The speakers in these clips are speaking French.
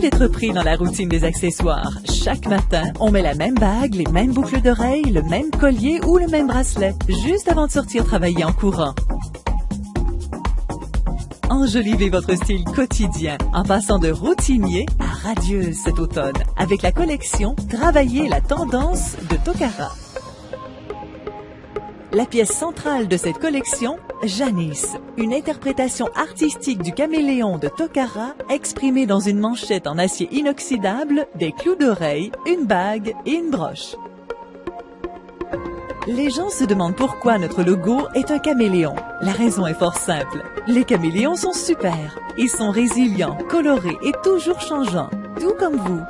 d'être pris dans la routine des accessoires. Chaque matin, on met la même bague, les mêmes boucles d'oreilles, le même collier ou le même bracelet, juste avant de sortir travailler en courant. Enjolivez votre style quotidien en passant de routinier à radieuse cet automne avec la collection Travailler la tendance de Tokara. La pièce centrale de cette collection, Janice, une interprétation artistique du caméléon de Tokara exprimée dans une manchette en acier inoxydable, des clous d'oreilles, une bague et une broche. Les gens se demandent pourquoi notre logo est un caméléon. La raison est fort simple. Les caméléons sont super. Ils sont résilients, colorés et toujours changeants, tout comme vous.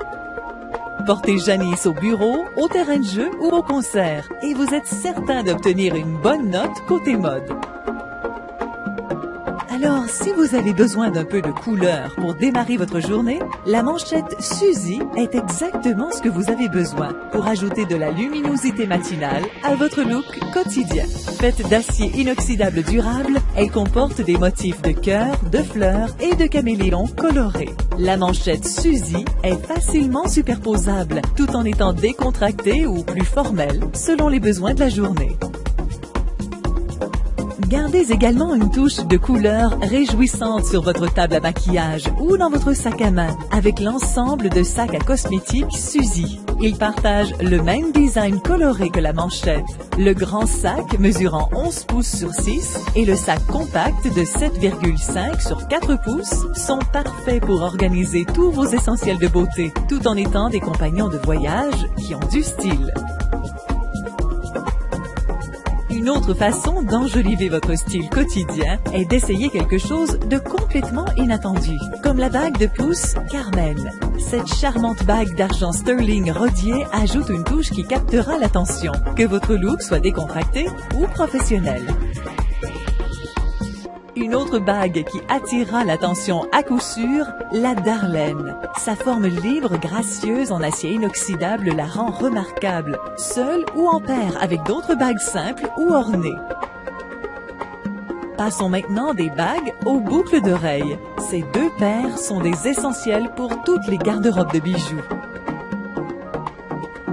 Portez Janice au bureau, au terrain de jeu ou au concert et vous êtes certain d'obtenir une bonne note côté mode. Alors, si vous avez besoin d'un peu de couleur pour démarrer votre journée, la manchette Suzy est exactement ce que vous avez besoin pour ajouter de la luminosité matinale à votre look quotidien. Faite d'acier inoxydable durable, elle comporte des motifs de cœur, de fleurs et de caméléons colorés. La manchette Suzy est facilement superposable tout en étant décontractée ou plus formelle selon les besoins de la journée. Gardez également une touche de couleur réjouissante sur votre table à maquillage ou dans votre sac à main avec l'ensemble de sacs à cosmétiques Suzy. Ils partagent le même design coloré que la manchette. Le grand sac mesurant 11 pouces sur 6 et le sac compact de 7,5 sur 4 pouces sont parfaits pour organiser tous vos essentiels de beauté, tout en étant des compagnons de voyage qui ont du style. Une autre façon d'enjoliver votre style quotidien est d'essayer quelque chose de complètement inattendu, comme la bague de pouce Carmen. Cette charmante bague d'argent sterling rodier ajoute une touche qui captera l'attention, que votre look soit décontracté ou professionnel. Une autre bague qui attirera l'attention à coup sûr, la Darlene. Sa forme libre, gracieuse en acier inoxydable la rend remarquable, seule ou en paire avec d'autres bagues simples ou ornées. Passons maintenant des bagues aux boucles d'oreilles. Ces deux paires sont des essentiels pour toutes les garde-robes de bijoux.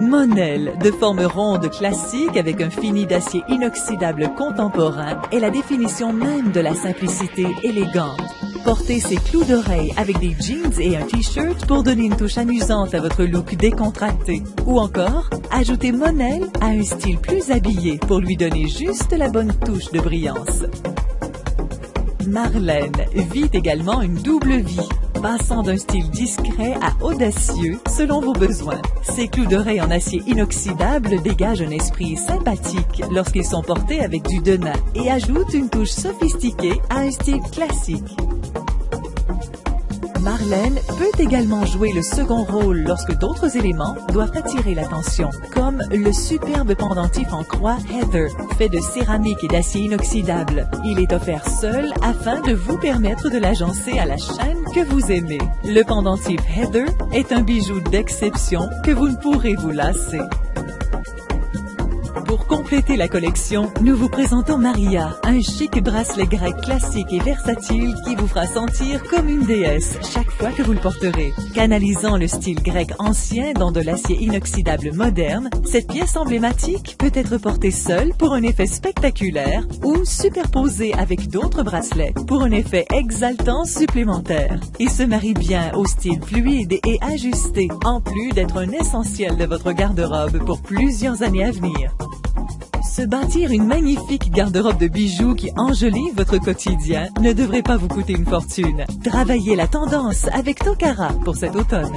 Monel, de forme ronde classique avec un fini d'acier inoxydable contemporain, est la définition même de la simplicité élégante. Portez ces clous d'oreilles avec des jeans et un t-shirt pour donner une touche amusante à votre look décontracté. Ou encore, ajoutez Monel à un style plus habillé pour lui donner juste la bonne touche de brillance. Marlène vit également une double vie, passant d'un style discret à audacieux selon vos besoins. Ces clous d'oreilles en acier inoxydable dégagent un esprit sympathique lorsqu'ils sont portés avec du denim et ajoutent une touche sophistiquée à un style classique. Marlène peut également jouer le second rôle lorsque d'autres éléments doivent attirer l'attention, comme le superbe pendentif en croix Heather, fait de céramique et d'acier inoxydable. Il est offert seul afin de vous permettre de l'agencer à la chaîne que vous aimez. Le pendentif Heather est un bijou d'exception que vous ne pourrez vous lasser. Pour compléter la collection, nous vous présentons Maria, un chic bracelet grec classique et versatile qui vous fera sentir comme une déesse chaque fois que vous le porterez. Canalisant le style grec ancien dans de l'acier inoxydable moderne, cette pièce emblématique peut être portée seule pour un effet spectaculaire ou superposée avec d'autres bracelets pour un effet exaltant supplémentaire. Il se marie bien au style fluide et ajusté, en plus d'être un essentiel de votre garde-robe pour plusieurs années à venir. Se bâtir une magnifique garde-robe de bijoux qui enjolive votre quotidien ne devrait pas vous coûter une fortune. Travaillez la tendance avec Tokara pour cet automne.